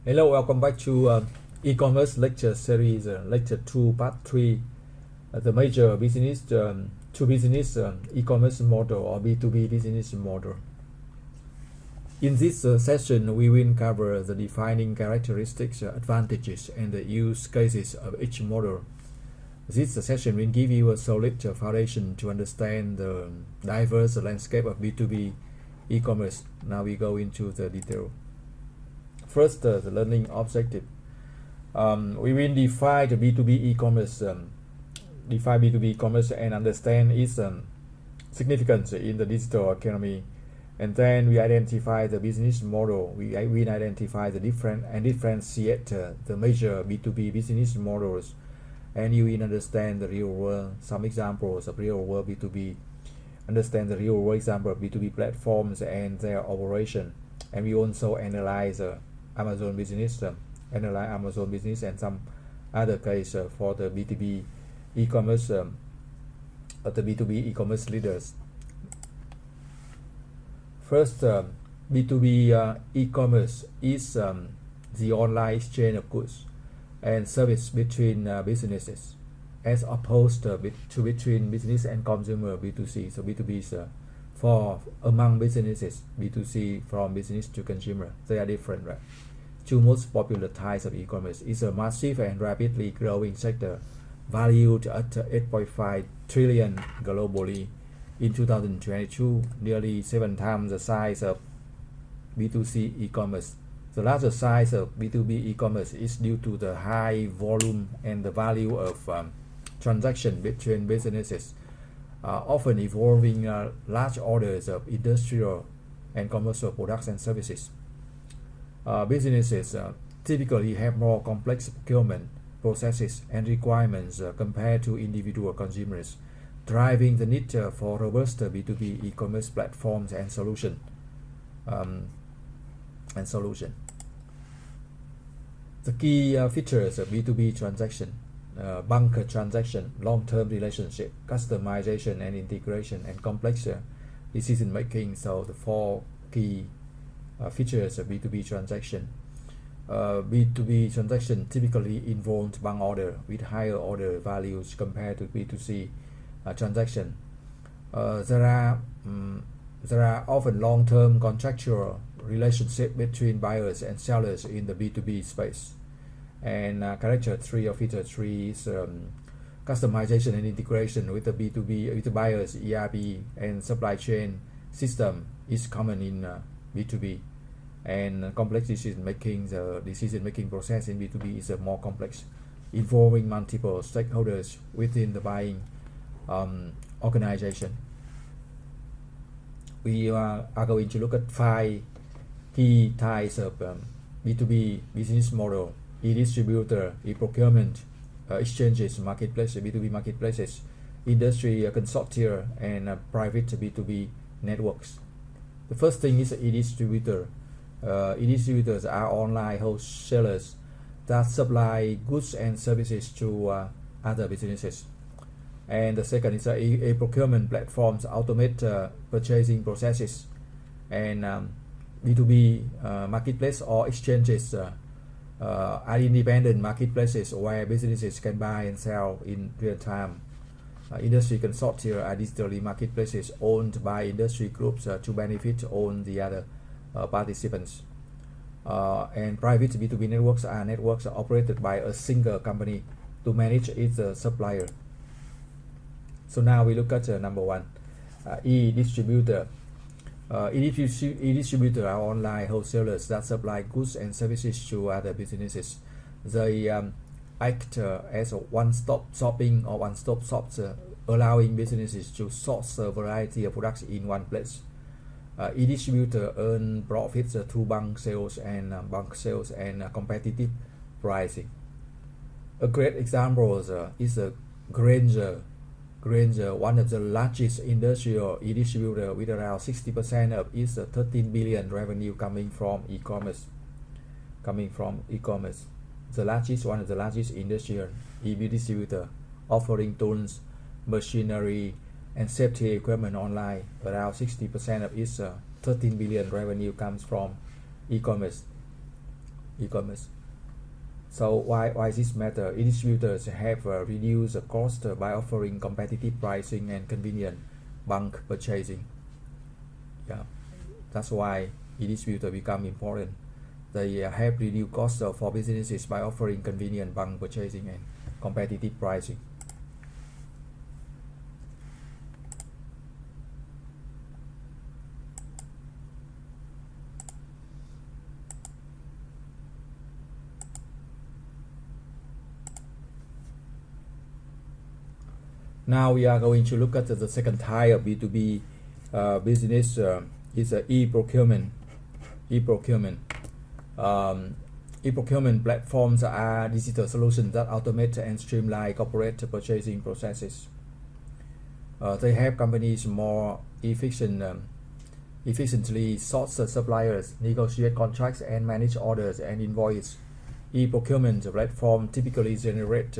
Hello, welcome back to e-commerce lecture series, lecture 2, part 3, the major business to business e-commerce model or B2B business model. In this session, we will cover the defining characteristics, advantages, and the use cases of each model. This session will give you a solid foundation to understand the diverse landscape of B2B e-commerce. Now we go into the detail. First, the learning objective. We will define the B2B e-commerce, and understand its significance in the digital economy. And then we identify the business model. We identify the differentiate the major B2B business models. And you will understand the real world, some examples of real world B2B. Understand the real world example of B2B platforms and their operation. And we also analyze Amazon business, and some other case for the B2B e-commerce, the B2B e-commerce leaders. First, B2B e-commerce is the online exchange of goods and service between businesses, as opposed to between business and consumer, B2C. So B2B is for among businesses, B2C from business to consumer. They are different, right? Two most popular types of e-commerce is a massive and rapidly growing sector, valued at 8.5 trillion globally in 2022, nearly 7 times the size of B2C e-commerce. The larger size of B2B e-commerce is due to the high volume and the value of transaction between businesses, often involving large orders of industrial and commercial products and services. Businesses typically have more complex procurement processes and requirements compared to individual consumers, driving the need for robust B2B e-commerce platforms and solution. The key features of B2B transaction: bulk transaction, long-term relationship, customization and integration, and complex decision making. So the 4 key features of B2B transaction. B2B transaction typically involves bulk order with higher order values compared to B2C transaction. There are often long-term contractual relationship between buyers and sellers in the B2B space. And character 3 or feature 3 is customization and integration with the B2B, with the buyers, ERP and supply chain system is common in B2B. And complex decision making, the decision making process in B2B is more complex, involving multiple stakeholders within the buying organization. We are going to look at 5 key types of B2B business model: e-distributor, e-procurement, exchanges, marketplace, B2B marketplaces, industry consortia, and private B2B networks. The first thing is e-distributor. E-distributors are online wholesalers that supply goods and services to other businesses. And the second is e-procurement platforms automate purchasing processes. And B2B marketplace or exchanges are independent marketplaces where businesses can buy and sell in real time. Industry consortia are digitally marketplaces owned by industry groups to benefit all the other participants. And private B2B networks are networks operated by a single company to manage its supplier. So now we look at number 1, e-distributor. E-distributor are online wholesalers that supply goods and services to other businesses. They act as a one-stop shopping or one-stop shops, allowing businesses to source a variety of products in one place. E-distributor earn profits through bulk sales and competitive pricing. A great example is Granger, one of the largest industrial e-distributor with around 60% of its 13 billion revenue coming from e-commerce. One of the largest industrial e-distributor, offering tools, machinery, and safety equipment online. Around 60% of its 13 billion revenue comes from e-commerce. e-commerce. So why this matter? E-distributors have reduced the cost by offering competitive pricing and convenient bulk purchasing. Yeah, that's why e-distributor become important. They have reduced costs for businesses by offering convenient bulk purchasing and competitive pricing. Now we are going to look at the second type of B2B business. Is e-procurement. E-procurement. E-procurement platforms are digital solutions that automate and streamline corporate purchasing processes. They help companies more efficiently source suppliers, negotiate contracts, and manage orders and invoices. E-procurement platform typically generate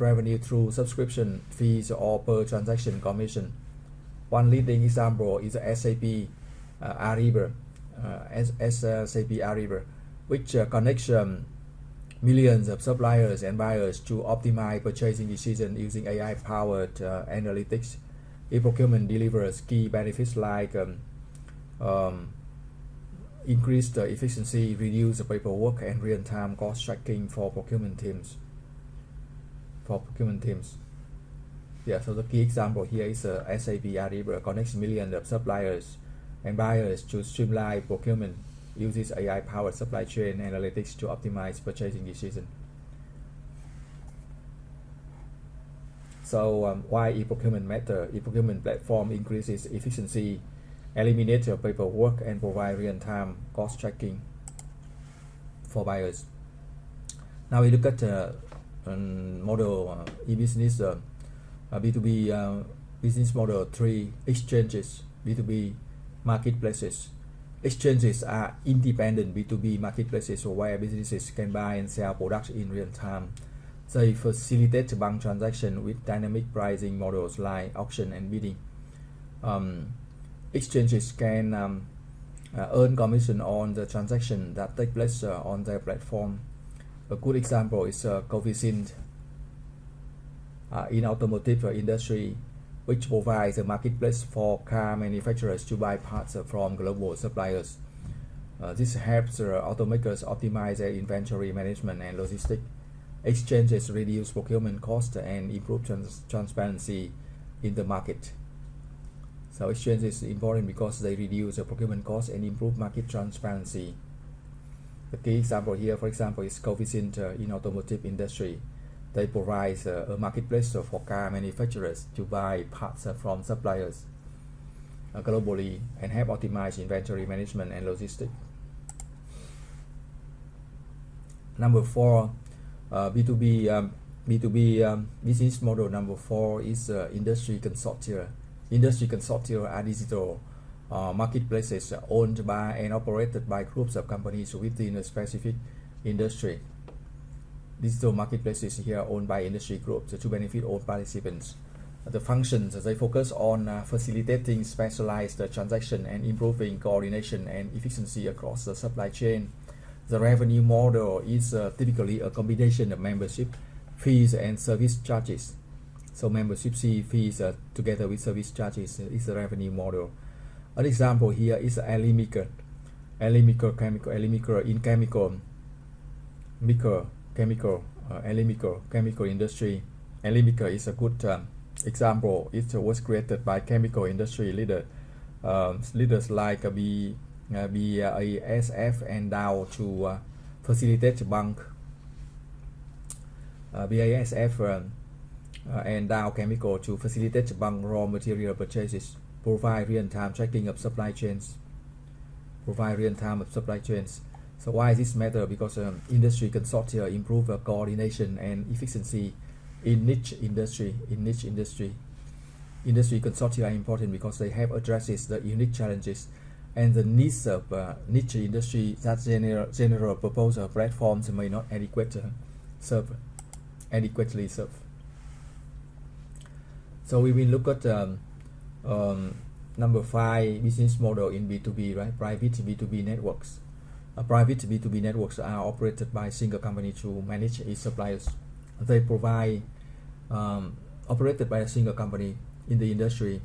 revenue through subscription fees or per transaction commission. One leading example is SAP Ariba, which connects millions of suppliers and buyers to optimize purchasing decisions using AI-powered analytics. E-procurement delivers key benefits like increased efficiency, reduced paperwork, and real-time cost tracking for procurement teams. Yeah, so the key example here is SAP Ariba connects millions of suppliers and buyers to streamline procurement, uses AI-powered supply chain analytics to optimize purchasing decisions. So why e-procurement matter? E-procurement platform increases efficiency, eliminates paperwork, and provide real-time cost tracking for buyers. Now we look at model e-business, B2B business model 3, exchanges, B2B marketplaces. Exchanges are independent B2B marketplaces where businesses can buy and sell products in real time. They facilitate bulk transactions with dynamic pricing models like auction and bidding. Exchanges can earn commission on the transaction that take place on their platform. A good example is Coefficient in automotive industry, which provides a marketplace for car manufacturers to buy parts from global suppliers. This helps automakers optimize their inventory management and logistics. Exchanges reduce procurement costs and improve transparency in the market. So exchange is important because they reduce the procurement costs and improve market transparency. The key example here, for example, is Coefficient in automotive industry. They provide a marketplace for car manufacturers to buy parts from suppliers globally and help optimize inventory management and logistics. Number 4, B2B business model number 4 is industry consortia. Industry consortia are digital marketplaces owned by and operated by groups of companies within a specific industry. Digital marketplaces here owned by industry groups to benefit all participants. The functions they focus on facilitating specialized transaction and improving coordination and efficiency across the supply chain. The revenue model is typically a combination of membership fees and service charges. So membership fees together with service charges is the revenue model. An example here is Elimiker in chemical industry. Elimiker is a good example. It was created by chemical industry leaders like BASF and Dow to facilitate bulk. BASF and Dow Chemical to facilitate bulk raw material purchases, provide real-time tracking of supply chains. So why this matter? Because industry consortia improve coordination and efficiency in niche industry. Industry consortia are important because they help addresses the unique challenges and the needs of niche industry that general purpose platforms may not adequately serve. So we will look at number 5 business model in B2B, right? Private B2B networks. Private B2B networks are operated by a single company to manage its suppliers. They provide, operated by a single company in the industry.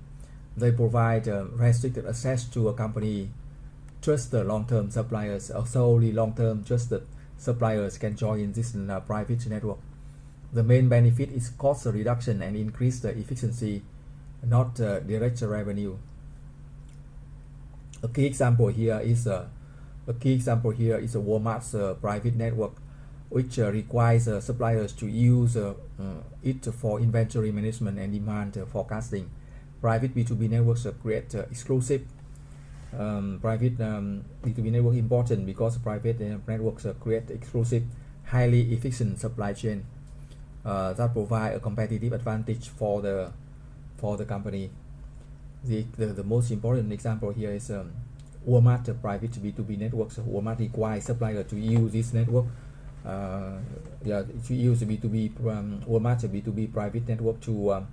They provide restricted access to a company trusted long-term suppliers. Also, only long-term trusted suppliers can join this private network. The main benefit is cost reduction and increased efficiency, not direct revenue. A key example here is a Walmart's private network, which requires suppliers to use it for inventory management and demand forecasting. Private B2B networks create exclusive private B2B network important because private networks create exclusive, highly efficient supply chain that provide a competitive advantage for the company. The most important example here is Walmart private B2B networks. Walmart requires suppliers to use this network. To use B2B Walmart B2B private network to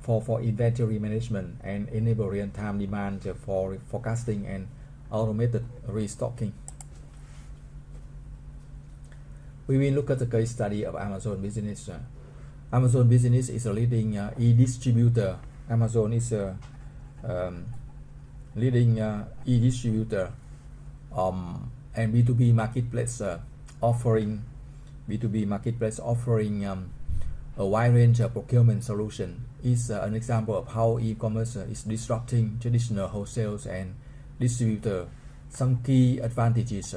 for inventory management and enable real-time demand for forecasting and automated restocking. We will look at the case study of Amazon business. Amazon business is a leading e-distributor. Amazon is a leading e-distributor and B2B marketplace offering a wide range of procurement solution. Is an example of how e-commerce is disrupting traditional wholesales and distributor. Some key advantages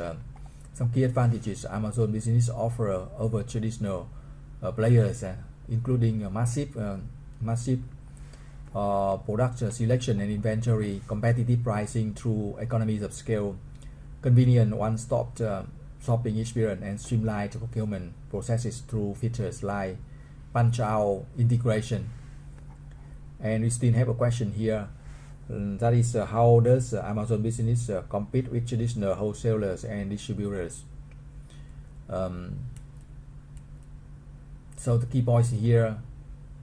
Amazon business offer over traditional players, including massive product selection and inventory, competitive pricing through economies of scale, convenient one-stop shopping experience, and streamlined procurement processes through features like punch-out integration. And we still have a question here, that is how does Amazon business compete with traditional wholesalers and distributors? So the key points here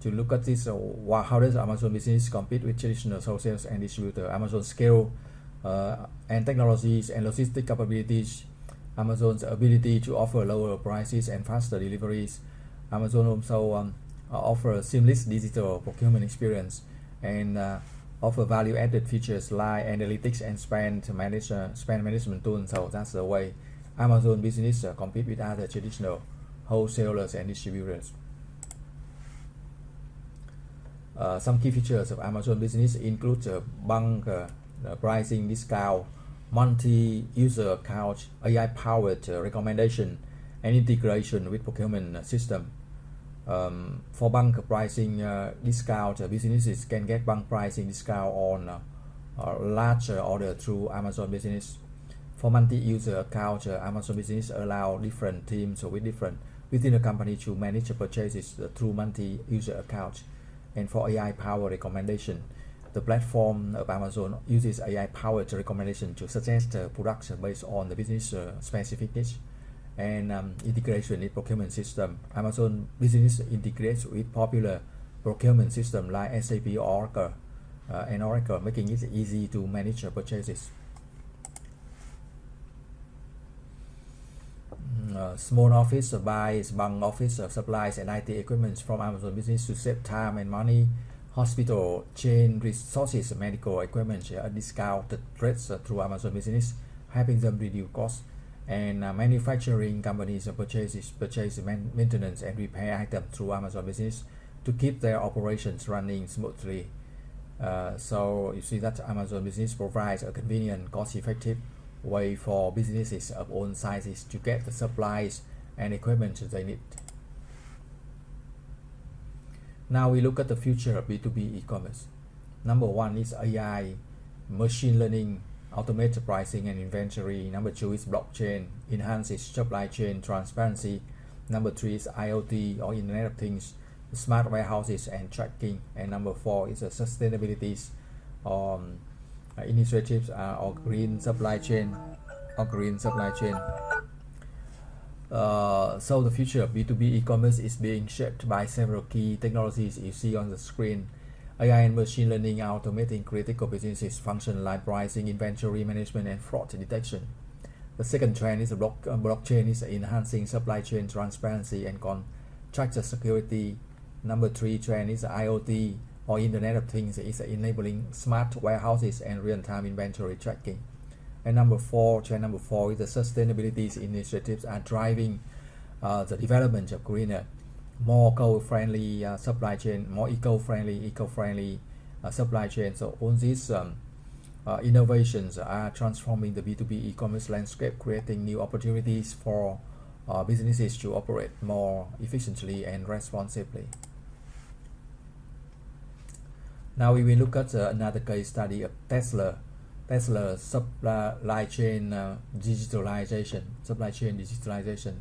to look at this, how does Amazon business compete with traditional wholesalers and distributors? Amazon's scale and technologies and logistic capabilities, Amazon's ability to offer lower prices and faster deliveries. Amazon also offer seamless digital procurement experience and offer value-added features like analytics and spend management tools. So that's the way Amazon business compete with other traditional wholesalers and distributors. Some key features of Amazon business include bulk pricing discount, multi-user account, AI-powered recommendation, and integration with procurement system. For bulk pricing discount, businesses can get bulk pricing discount on large order through Amazon business. For multi-user account, Amazon business allow different teams within the company to manage purchases through multi-user account. And for AI-powered recommendation, the platform of Amazon uses AI-powered recommendation to suggest products based on the business specific needs. And integration with procurement system. Amazon business integrates with popular procurement system like SAP or Oracle, making it easy to manage purchases. Small office buys bulk office supplies and IT equipment from Amazon business to save time and money. Hospital chain resources medical equipment at discounted rates through Amazon business, helping them reduce costs. And manufacturing companies purchase maintenance and repair items through Amazon business to keep their operations running smoothly. So you see that Amazon business provides a convenient, cost-effective way for businesses of all sizes to get the supplies and equipment they need. Now we look at the future of B2B e-commerce. Number one is AI, machine learning, automate pricing and inventory. Number two is blockchain, enhances supply chain transparency. Number three is IoT or Internet of Things, smart warehouses and tracking. And number four is sustainability initiatives or green supply chain. So the future of B2B e-commerce is being shaped by several key technologies you see on the screen. AI and machine learning are automating critical business functions like pricing, inventory management, and fraud detection. The second trend is blockchain is enhancing supply chain transparency and contract security. Number 3 trend is IoT or Internet of Things is enabling smart warehouses and real-time inventory tracking. And trend number 4 is the sustainability initiatives are driving the development of greener, more eco-friendly supply chain, more eco-friendly supply chain. So all these innovations are transforming the B2B e-commerce landscape, creating new opportunities for businesses to operate more efficiently and responsibly. Now we will look at another case study of Tesla supply chain digitalization.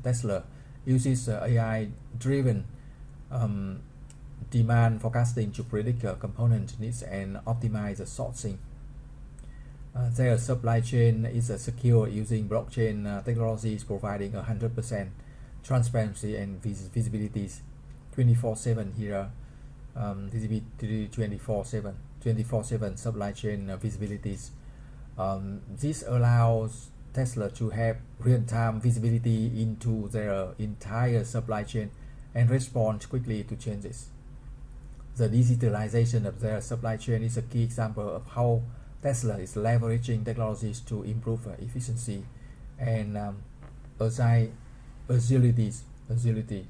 Tesla uses AI-driven demand forecasting to predict component needs and optimize the sourcing. Their supply chain is secure using blockchain technologies, providing 100% transparency and visibility 24/7 here. Visibility 24/7 supply chain visibilities. This allows Tesla to have real-time visibility into their entire supply chain and respond quickly to changes. The digitalization of their supply chain is a key example of how Tesla is leveraging technologies to improve efficiency and agility.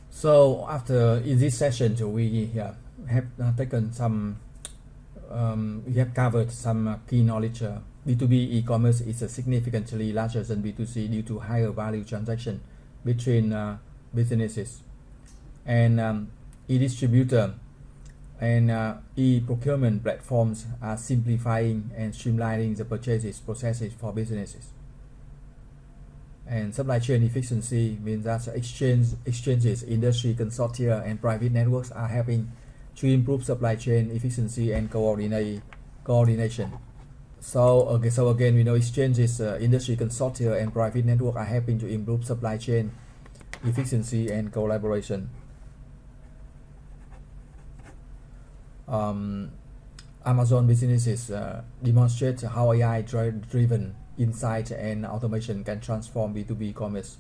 So after in this session, we have taken some, we have covered some key knowledge. B2B e-commerce is significantly larger than B2C due to higher value transaction between businesses, and e-distributor and e-procurement platforms are simplifying and streamlining the purchases processes for businesses. And supply chain efficiency means that exchanges, industry consortia, and private networks are helping to improve supply chain efficiency and coordination. So again, we know exchanges, industry consortia, and private network are helping to improve supply chain efficiency and collaboration. Amazon businesses demonstrate how AI-driven insight and automation can transform B2B commerce.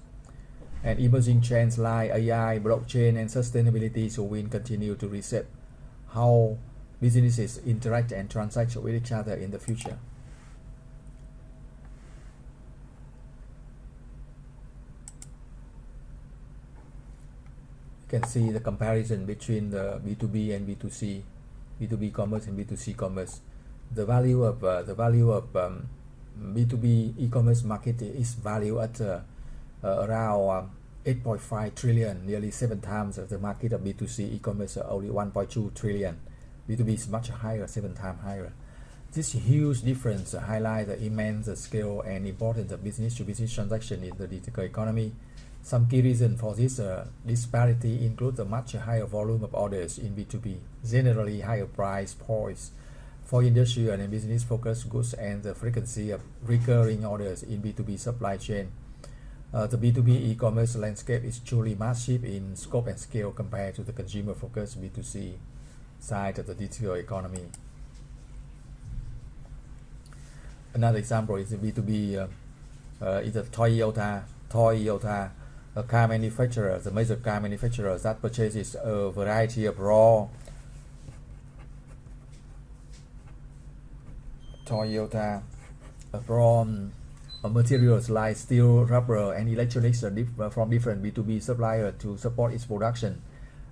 And emerging trends like AI, blockchain, and sustainability will continue to reshape how businesses interact and transact with each other in the future. You can see the comparison between the B2B and B2C, B2B commerce and B2C commerce. The value of B2B e-commerce market is valued at around 8.5 trillion, nearly 7 times the market of B2C e-commerce, only 1.2 trillion. B2B is much higher, 7 times higher. This huge difference highlights the immense scale and importance of business-to-business transaction in the digital economy. Some key reasons for this disparity include the much higher volume of orders in B2B, generally higher price points for industrial and business-focused goods, and the frequency of recurring orders in B2B supply chain. The B2B e-commerce landscape is truly massive in scope and scale compared to the consumer-focused B2C side of the digital economy. Another example is the B2B is a Toyota, a car manufacturer, the major car manufacturer that purchases a variety of raw materials like steel, rubber, and electronics from different B2B suppliers to support its production.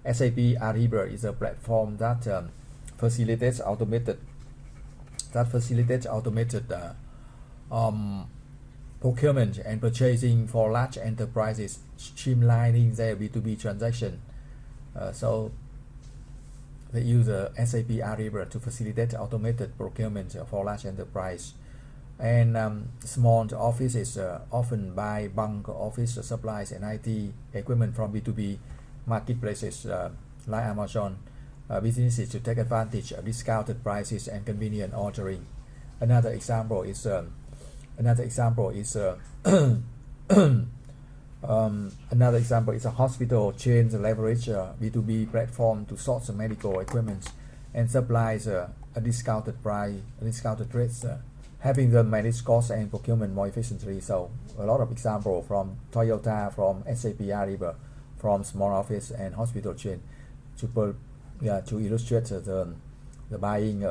SAP Ariba is a platform that facilitates automated procurement and purchasing for large enterprises, streamlining their B2B transaction. So they use SAP Ariba to facilitate automated procurement for large enterprise. And small offices often buy bulk office supplies and IT equipment from B2B marketplaces like Amazon businesses to take advantage of discounted prices and convenient ordering. Another example is a hospital chain leverage B2B platform to source medical equipment and supplies a discounted price, a discounted rates, helping them manage costs and procurement more efficiently. So a lot of example from Toyota, from SAP Ariba, from small office and hospital chain to illustrate the buying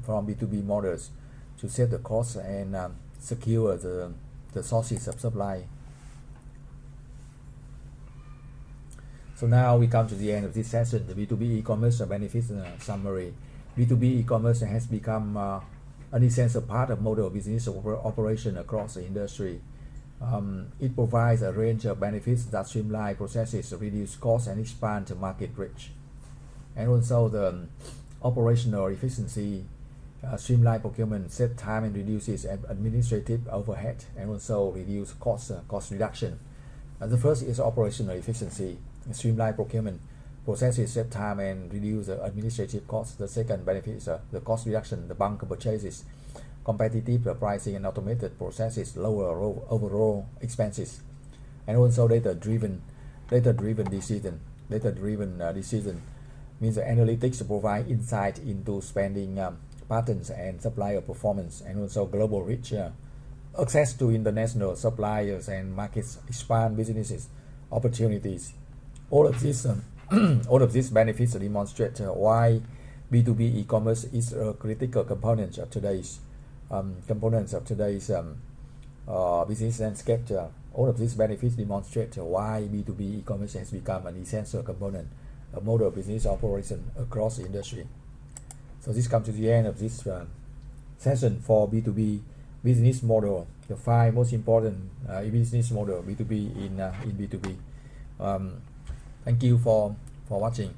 from B2B models to save the costs and secure the sources of supply. So now we come to the end of this session, the B2B e-commerce benefits summary. B2B e-commerce has become an essential part of model business operation across the industry. It provides a range of benefits that streamline processes, reduce costs, and expand the market reach. And also the operational efficiency, streamline procurement, save time and reduces administrative overhead, and also reduce cost reduction. The first is operational efficiency. Streamline procurement processes, save time and reduce administrative costs. The second benefit is the cost reduction, the bulk purchases, competitive pricing, and automated processes lower overall expenses. And also data-driven decision. Data-driven decision means the analytics provide insight into spending patterns and supplier performance, and also global reach, access to international suppliers and markets, expand businesses opportunities. All of these benefits demonstrate why B2B e-commerce is a critical component of today's business landscape. All of these benefits demonstrate why B2B e-commerce has become an essential component of model business operation across the industry. So this comes to the end of this session for B2B business model, the 5 most important business model B2B in B2B. Thank you for watching.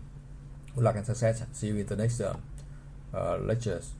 Good luck and success. See you in the next lectures.